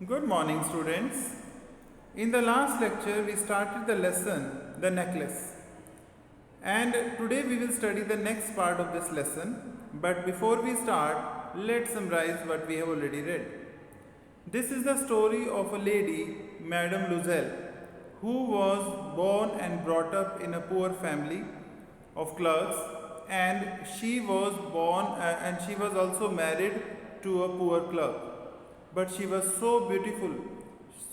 Good morning, students. In the last lecture, we started the lesson, the necklace. And today we will study the next part of this lesson. But before we start, let's summarize what we have already read. This is the story of a lady, Madame Loisel, who was born and brought up in a poor family of clerks, and she was and she was also married to a poor clerk. But she was so beautiful,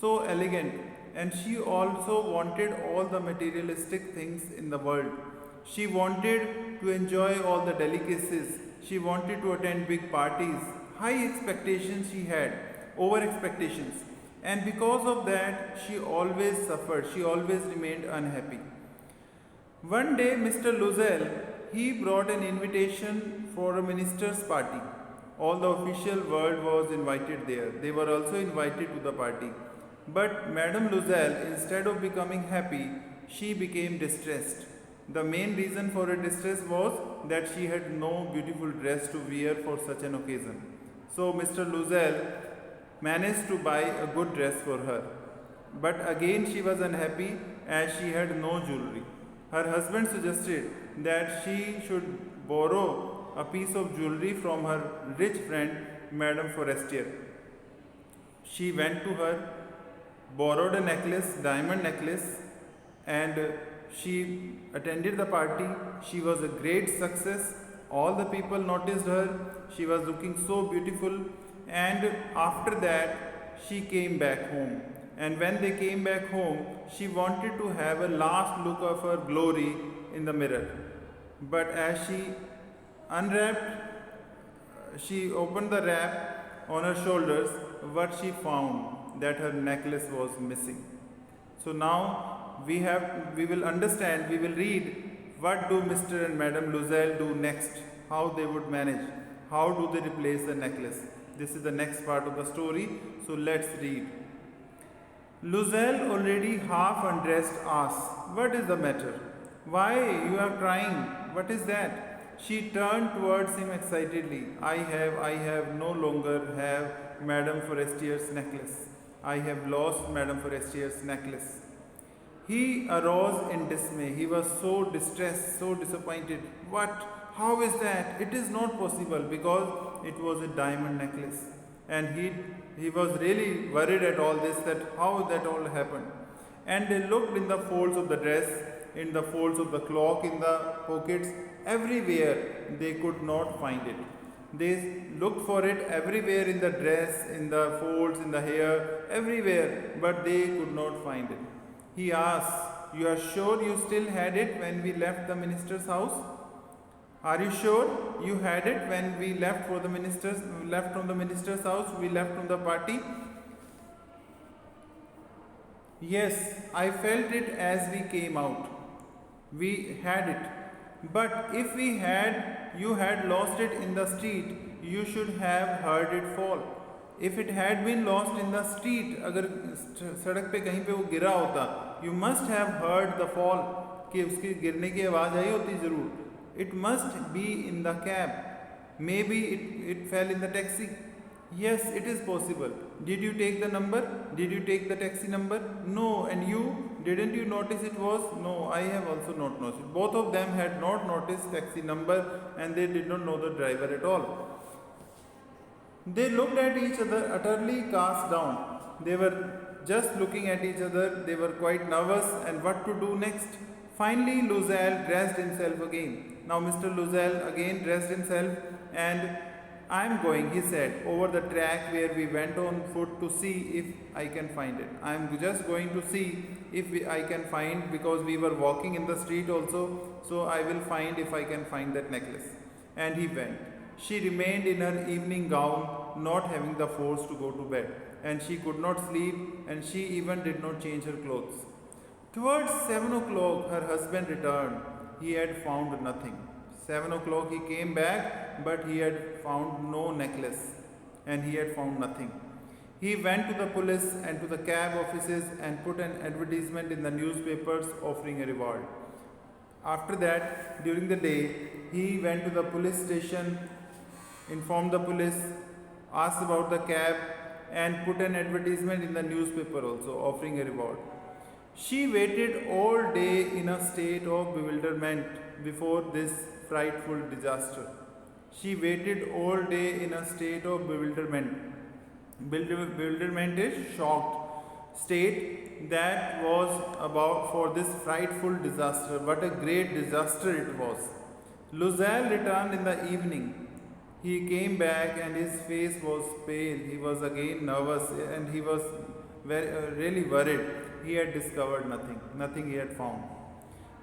so elegant, and she also wanted all the materialistic things in the world. She wanted to enjoy all the delicacies. She wanted to attend big parties. High expectations she had, over expectations. And because of that, she always suffered. She always remained unhappy. One day, Mr. Loisel, he brought an invitation for a minister's party. All the official world was invited there. They were also invited to the party. But Madame Loisel, instead of becoming happy, she became distressed. The main reason for her distress was that she had no beautiful dress to wear for such an occasion. So Mr. Loisel managed to buy a good dress for her. But again she was unhappy as she had no jewelry. Her husband suggested that she should borrow a piece of jewelry from her rich friend, Madame Forestier. She went to her, borrowed a necklace, diamond necklace, and she attended the party. She was a great success. All the people noticed her. She was looking so beautiful, and after that, she came back home. And when they came back home, she wanted to have a last look of her glory in the mirror. But as she unwrapped, she opened the wrap on her shoulders, what she found that her necklace was missing. So now we will understand, we will read what do Mr. and Madame Loisel do next, how they would manage, how do they replace the necklace. This is the next part of the story, so let's read. Loisel, already half undressed, asked, "What is the matter? Why you are crying? What is that?" She turned towards him excitedly. I have no longer have Madame Forestier's necklace. I have lost Madame Forestier's necklace. He arose in dismay. He was so distressed, so disappointed. What? How is that? It is not possible because it was a diamond necklace. And he was really worried at all this, that how that all happened. And they looked in the folds of the dress, in the folds of the cloak, in the pockets, everywhere they could not find it. They looked for it everywhere in the dress, in the folds, in the hair, everywhere, but they could not find it. He asked, "You are sure you still had it when we left the minister's house? Are you sure you had it when we left from the minister's house, we left from the party?" "Yes, I felt it as we came out. We had it. But if you had lost it in the street, you should have heard it fall. If it had been lost in the street, अगर सड़क पे कहीं पे वो गिरा होता, you must have heard the fall, कि उसके गिरने की आवाज़ आई होती ज़रूर. It must be in the cab. Maybe it fell in the taxi. Yes, it is possible. Did you take the number? Did you take the taxi number? No. And you? Didn't you notice it was? No, I have also not noticed. Both of them had not noticed taxi number, and they did not know the driver at all. They looked at each other utterly cast down. They were just looking at each other. They were quite nervous and what to do next. Finally, Loisel dressed himself again. Now Mr. Loisel again dressed himself, and "I am going," he said, "over the track where we went on foot to see if I can find it. I am just going to see if I can find, because we were walking in the street also, so I will find if I can find that necklace." And he went. She remained in her evening gown, not having the force to go to bed, and she could not sleep, and she even did not change her clothes. Towards 7 o'clock, her husband returned. He had found nothing. 7 o'clock he came back, but he had found no necklace, and he had found nothing. He went to the police and to the cab offices and put an advertisement in the newspapers offering a reward. After that, during the day, he went to the police station, informed the police, asked about the cab, and put an advertisement in the newspaper also, offering a reward. She waited all day in a state of bewilderment before this frightful disaster. She waited all day in a state of bewilderment. Bewilderment is shocked state that was about for this frightful disaster. What a great disaster it was. Loisel returned in the evening. He came back and his face was pale. He was again nervous and he was really worried. He had discovered nothing he had found.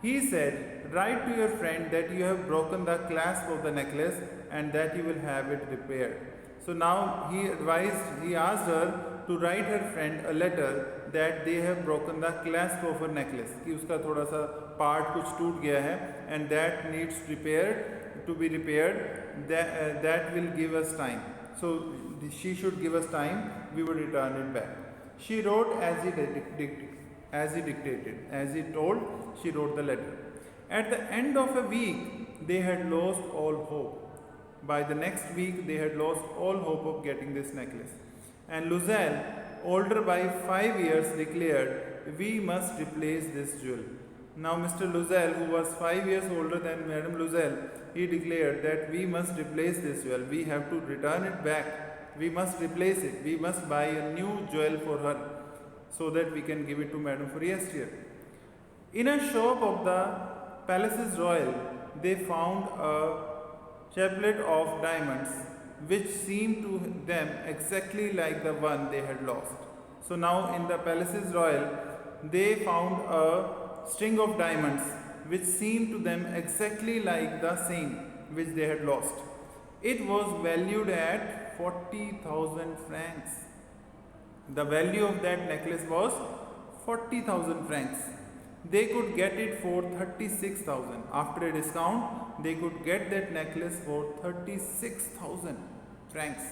He said, "Write to your friend that you have broken the clasp of the necklace and that you will have it repaired." So now he asked her to write her friend a letter that they have broken the clasp of her necklace, कि उसका थोड़ा सा part कुछ टूट गया है and that needs to be repaired. That will give us time. So she should give us time. We will return it back. She wrote as he dictated, as he told. She wrote the letter. At the end of a week, they had lost all hope. By the next week, they had lost all hope of getting this necklace. And Loisel, older by 5 years, declared, "We must replace this jewel." Now Mr. Loisel, who was 5 years older than Madame Loisel, he declared that we must replace this jewel. We have to return it back. We must replace it. We must buy a new jewel for her so that we can give it to Madame Forestier. In a shop of the Palaces Royal, they found a chaplet of diamonds which seemed to them exactly like the one they had lost. So now in the Palaces Royal, they found a string of diamonds which seemed to them exactly like the same which they had lost. It was valued at 40,000 francs. The value of that necklace was 40,000 francs. They could get it for 36,000. After a discount, they could get that necklace for 36,000 francs.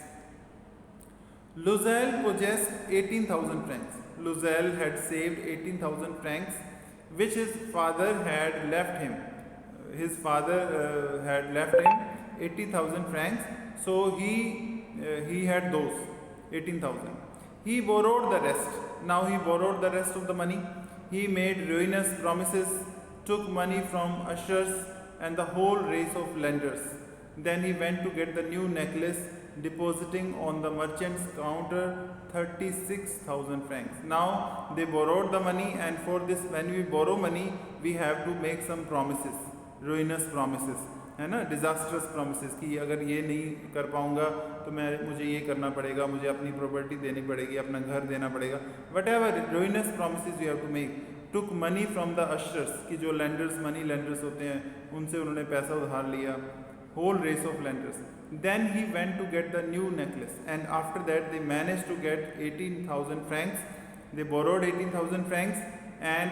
Loisel possessed 18,000 francs. Loisel had saved 18,000 francs which his father had left him. His father had left him 80,000 francs, so he had those 18,000. He borrowed the rest. Now he borrowed the rest of the money. He made ruinous promises, took money from ushers and the whole race of lenders. Then he went to get the new necklace, depositing on the merchant's counter 36,000 francs. Now they borrowed the money, and for this, when we borrow money, we have to make some promises, ruinous promises, है ना, disastrous promises कि अगर ये नहीं कर पाऊँगा तो मुझे ये करना पड़ेगा, मुझे अपनी प्रॉपर्टी देनी पड़ेगी, अपना घर देना पड़ेगा, whatever ruinous promises you have to make. Took money from the ushers, कि जो lenders, money lenders होते हैं, उनसे उन्होंने पैसा उधार लिया, whole race of lenders. Then he went to get the new necklace, and after that they managed to get 18,000 francs. They borrowed 18,000 francs and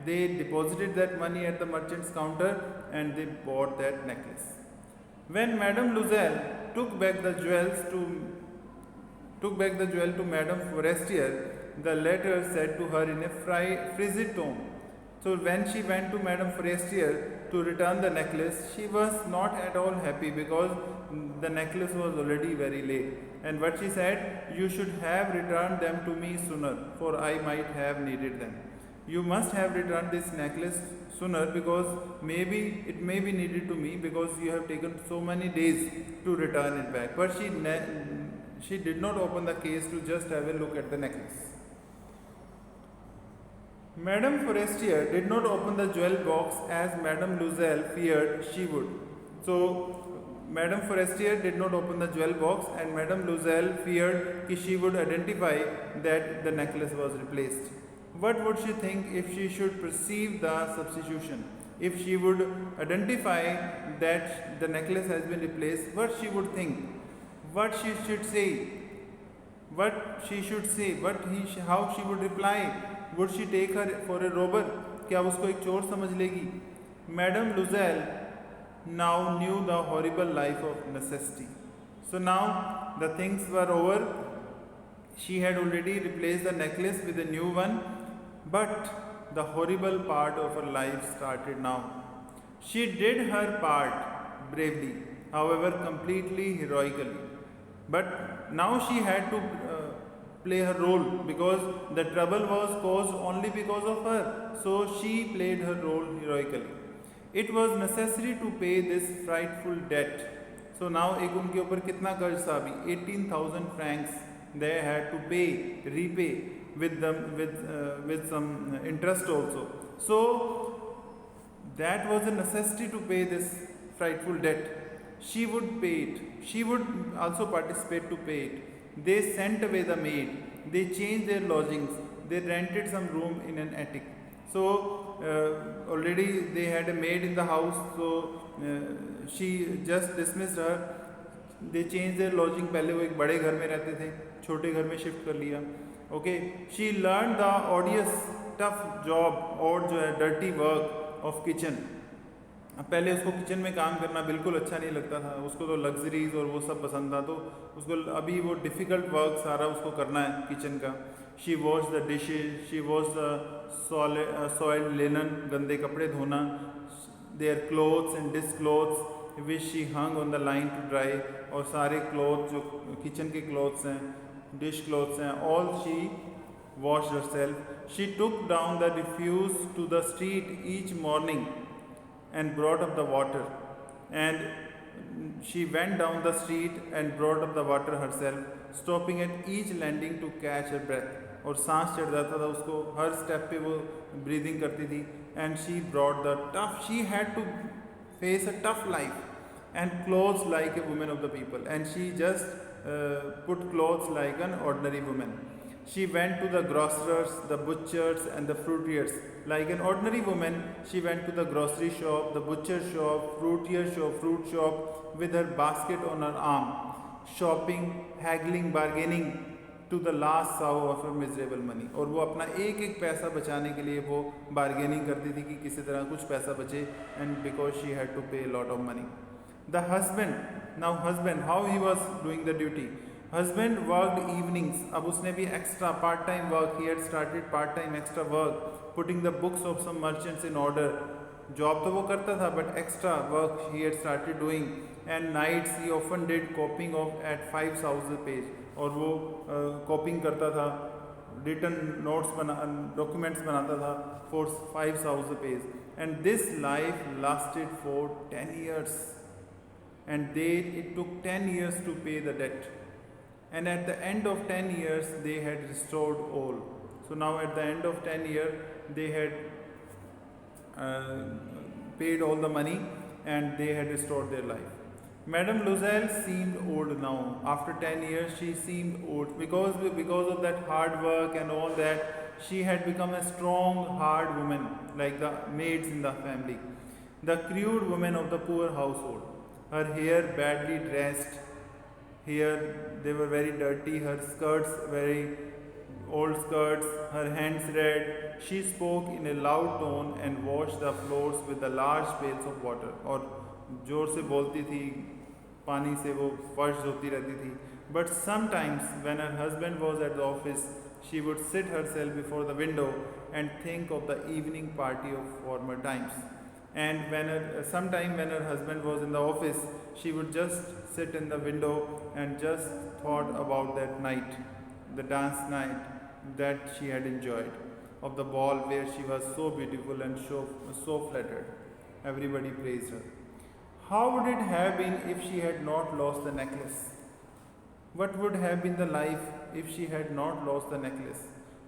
they deposited that money at the merchant's counter and they bought that necklace. When Madame Loisel took back the jewel to Madame Forestier, the latter said to her in a frigid tone. So when she went to Madame Forestier to return the necklace, she was not at all happy because the necklace was already very late. And what she said, "You should have returned them to me sooner, for I might have needed them. You must have returned this necklace sooner because it may be needed to me because you have taken so many days to return it back." But she did not open the case to just have a look at the necklace. Madame Forestier did not open the jewel box as Madame Loisel feared she would. So Madame Forestier did not open the jewel box, and Madame Loisel feared that she would identify that the necklace was replaced. What would she think if she should perceive the substitution? If she would identify that the necklace has been replaced, what she would think? What she should say? How she would reply? Would she take her for a robber? क्या उसको एक चोर समझ लेगी? Madame Loisel now knew the horrible life of necessity. So now the things were over. She had already replaced the necklace with a new one, but the horrible part of her life started now. She did her part bravely, however completely heroically. But now she had to play her role, because the trouble was caused only because of her. So she played her role heroically. It was necessary to pay this frightful debt. So now एक उनके ऊपर कितना कर्ज था अभी, 18,000 francs they had to pay, repay with them with some interest also. So that was a necessity to pay this frightful debt. She would pay it. She would also participate to pay it. They sent away the maid. They changed their lodgings. They rented some room in an attic. So already they had a maid in the house. So she just dismissed her. They changed their lodging. पहले वो एक बड़े घर में रहते थे, छोटे घर में शिफ्ट कर लिया. Okay. She learned the odious, tough job और जो है dirty work of kitchen. पहले उसको किचन में काम करना बिल्कुल अच्छा नहीं लगता था, उसको तो लग्जरीज और वो सब पसंद था, तो उसको अभी वो डिफ़िकल्ट वर्क सारा उसको करना है किचन का. She wash the dishes, she wash the soiled linen, गंदे कपड़े धोना, their clothes and dish clothes which she hung on the line to dry, और सारे क्लोथ जो किचन के क्लोथ्स हैं, डिश क्लोथ्स हैं, all she wash herself. She took down the refuse to the street each morning and brought up the water, and she went down the street and brought up the water herself, stopping at each landing to catch her breath. और सांस चढ़ जाता था उसको, हर step पे वो breathing करती थी. and she brought the tough, she had to face a tough life, and clothes like a woman of the people, and she just put clothes like an ordinary woman. She went to the grocers, the butchers and the fruitiers. Like an ordinary woman, she went to the grocery shop, the butcher shop, fruitier shop, fruit shop with her basket on her arm, shopping, haggling, bargaining to the last sow of her miserable money. और वो अपना एक एक पैसा बचाने के लिए वो bargaining करती थी कि किसी तरह कुछ पैसा बचे, and because she had to pay a lot of money. The husband, how he was doing the duty. Husband worked evenings. अब उसने भी extra part-time work. He had started part-time extra work, putting the books of some merchants in order. Job तो वो करता था, but extra work he had started doing. And nights he often did copying of at 5 sous a page. और वो copying करता था, written notes documents बनाता था for 5 sous a page. And this life lasted for 10 years. And it took 10 years to pay the debt. And at the end of 10 years, they had restored all. So now at the end of 10 years, they had paid all the money and they had restored their life. Madame Loisel seemed old now. After 10 years, she seemed old. Because of that hard work and all that, she had become a strong, hard woman, like the maids in the family. The crude woman of the poor household. Her hair badly dressed. Here they were very dirty, her skirts very old skirts, her hands red. She spoke in a loud tone and washed the floors with the large pails of water. और जोर से बोलती थी, पानी से वो फर्श धोती रहती थी. But sometimes when her husband was at the office, she would sit herself before the window and think of the evening party of former times. And sometime when her husband was in the office, she would just sit in the window and just thought about that night, the dance night that she had enjoyed, of the ball where she was so beautiful and so flattered. Everybody praised her. How would it have been if she had not lost the necklace? What would have been the life if she had not lost the necklace?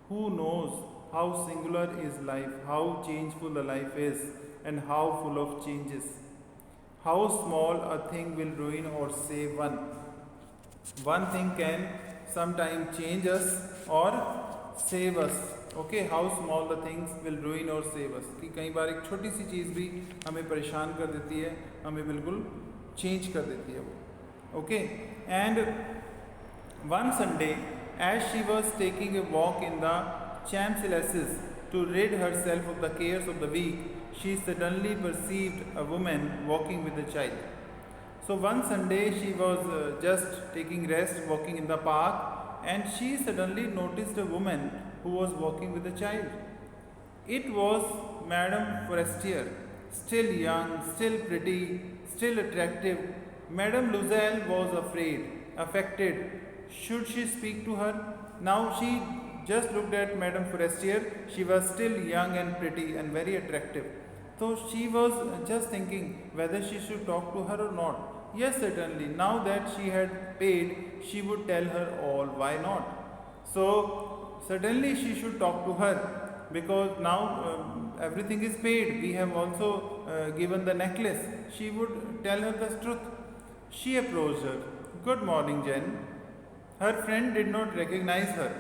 Who knows how singular is life, how changeful the life is, and how full of changes. How small a thing will ruin or save one. One thing can sometimes change us or save us. Okay, how small the things will ruin or save us. कि कई बार एक छोटी सी चीज़ भी हमें परेशान कर देती है, हमें बिल्कुल चेंज कर देती है वो. Okay, and one Sunday, as she was taking a walk in the Champs-Élysées to rid herself of the cares of the week, she suddenly perceived a woman walking with a child. So one Sunday she was just taking rest, walking in the park, and she suddenly noticed a woman who was walking with a child. It was Madame Forestier, still young, still pretty, still attractive. Madame Loisel was affected, Should she speak to her? Now she just looked at Madame Forestier. She was still young and pretty and very attractive. So she was just thinking whether she should talk to her or not. Yes, certainly. Now that she had paid, she would tell her all. Why not? So certainly she should talk to her, because now everything is paid. We have also given the necklace. She would tell her the truth. She approached her. Good morning, Jen. Her friend did not recognize her.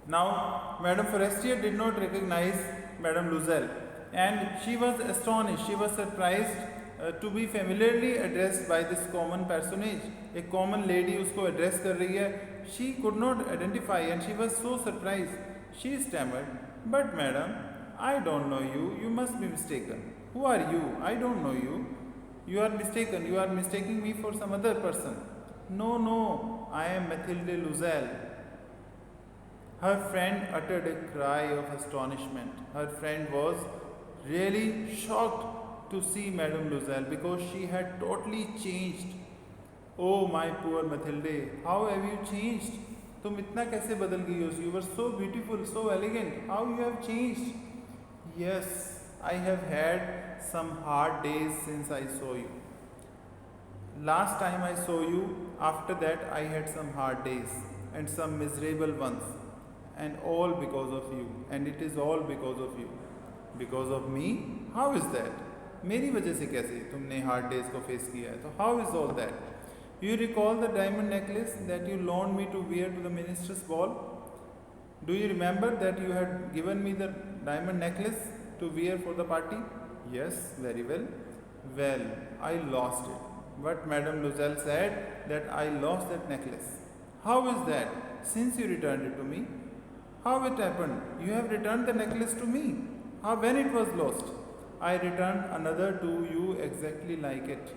Now, Madame Forestier did not recognize Madame Loisel, and she was astonished. She was surprised to be familiarly addressed by this common personage. A common lady उसको address कर रही है. She could not identify, and she was so surprised. She stammered, "But madam, I don't know you. You must be mistaken. Who are you? I don't know you. You are mistaken. You are mistaking me for some other person." "No, no, I am Mathilde Loisel." Her friend uttered a cry of astonishment. Her friend was really shocked to see Madame Loisel, because she had totally changed. "Oh my poor Mathilde, how have you changed? तुम इतना कैसे बदल गई हो? You were so beautiful, so elegant. How you have changed?" "Yes, I have had some hard days since I saw you. Last time I saw you, after that I had some hard days, and some miserable ones, and all because of you, and it is all because of you." "Because of me? How is that?" मेरी वजह से कैसे तुमने hard days को face किया है? तो how is all that? "You recall the diamond necklace that you loaned me to wear to the minister's ball? Do you remember that you had given me the diamond necklace to wear for the party?" "Yes, very well." "Well, I lost it." But Madame Loisel said that I lost that necklace. "How is that, since you returned it to me?" "How it happened? You have returned the necklace to me. How, when it was lost?" "I returned another to you exactly like it.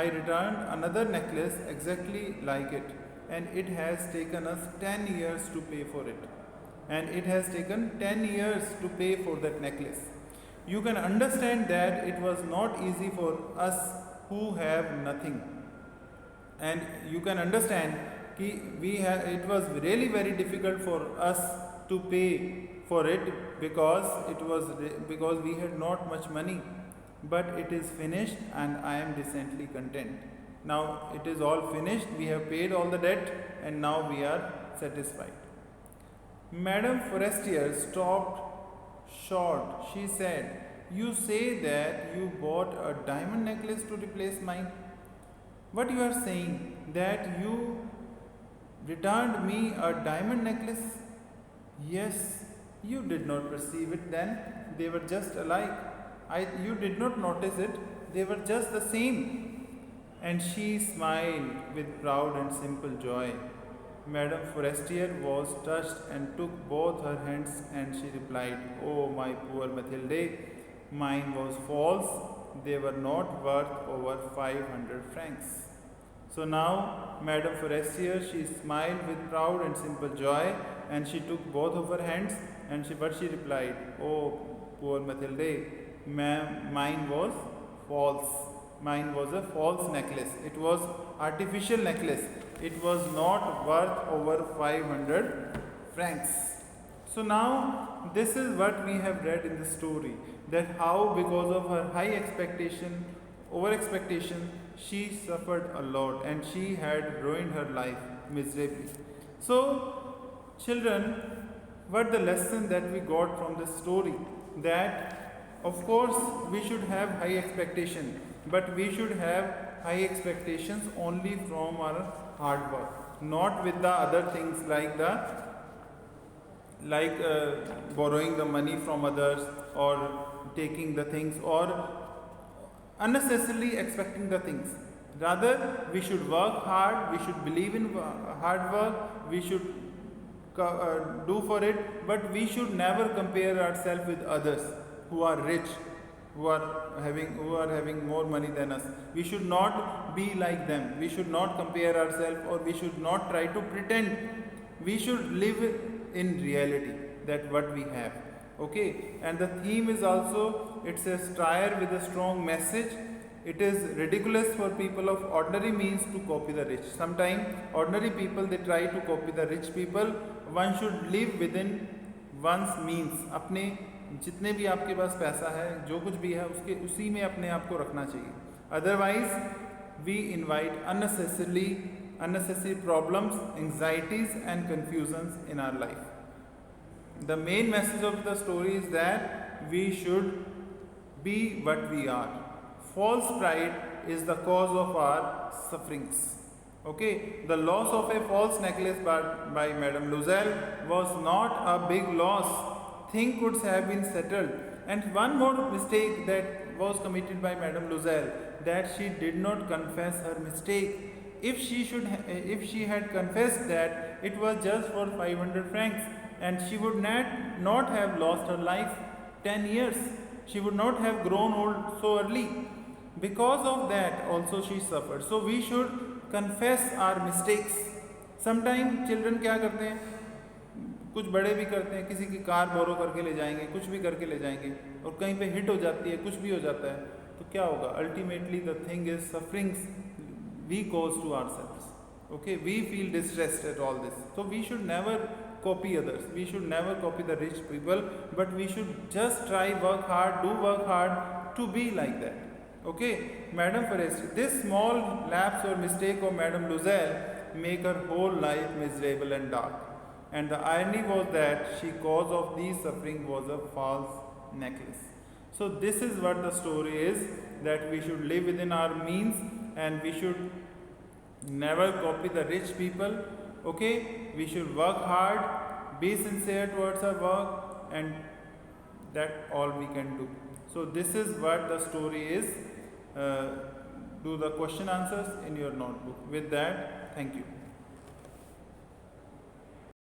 I returned another necklace exactly like it, and it has taken us 10 years to pay for it. And it has taken 10 years to pay for that necklace. You can understand that it was not easy for us who have nothing. And you can understand that it was really very difficult for us to pay for it, because we had not much money. But it is finished, and I am decently content. Now it is all finished. We have paid all the debt, and now we are satisfied." Madame Forestier stopped short. She said, "You say that you bought a diamond necklace to replace mine? What you are saying, that you returned me a diamond necklace?" "Yes. You did not perceive it then. They were just alike. You did not notice it. They were just the same." And she smiled with proud and simple joy. Madame Forestier was touched and took both her hands, and she replied, "Oh, my poor Mathilde, mine was false. They were not worth over 500 francs. So now Madame Forestier, she smiled with proud and simple joy, and she took both of her hands, and she replied, "Oh, poor Mathilde, mine was false. Mine was a false necklace. It was artificial necklace. It was not worth over 500 francs." So now this is what we have read in the story, that how because of her high expectation, over expectation, she suffered a lot, and she had ruined her life miserably. So children, what the lesson that we got from this story? That of course we should have high expectation, but we should have high expectations only from our hard work, not with the other things like borrowing the money from others, or taking the things, or unnecessarily expecting the things. Rather, we should work hard, we should believe in hard work, we should do for it, but we should never compare ourselves with others who are rich, who are having more money than us. We should not be like them. We should not compare ourselves, or we should not try to pretend. We should live in reality, that what we have. Okay, and the theme is also, it's a style with a strong message, it is ridiculous for people of ordinary means to copy the rich. Sometimes ordinary people they try to copy the rich people. One should live within one's means. अपने जितने भी आपके पास पैसा है, जो कुछ भी है उसके उसी में अपने आप को रखना चाहिए. Otherwise we invite unnecessary problems, anxieties and confusions in our life. The main message of the story is that we should be what we are. False pride is the cause of our sufferings. Okay, the loss of a false necklace by Madame Loisel was not a big loss. Thing could have been settled. And one more mistake that was committed by Madame Loisel, that she did not confess her mistake. If she had confessed that it was just for 500 francs, and she would not have lost her life 10 years. She would not have grown old so early. Because of that also she suffered. So we should confess our mistakes. Sometimes children क्या करते हैं, कुछ बड़े भी करते हैं, किसी की कार बोरो करके ले जाएंगे, कुछ भी करके ले जाएंगे और कहीं पे हिट हो जाती है, कुछ भी हो जाता है, तो क्या होगा? Ultimately the thing is sufferings we cause to ourselves. Okay, we feel distressed at all this. So we should never copy others. We should never copy the rich people, but we should just try, work hard to be like that. Okay, Madame Forestier, this small lapse or mistake of Madame Loisel make her whole life miserable and dark. And the irony was that she cause of these suffering was a false necklace. So this is what the story is, that we should live within our means and we should never copy the rich people. Okay, we should work hard, be sincere towards our work, and that all we can do. So this is what the story is. Do the question answers in your notebook. With that, thank you.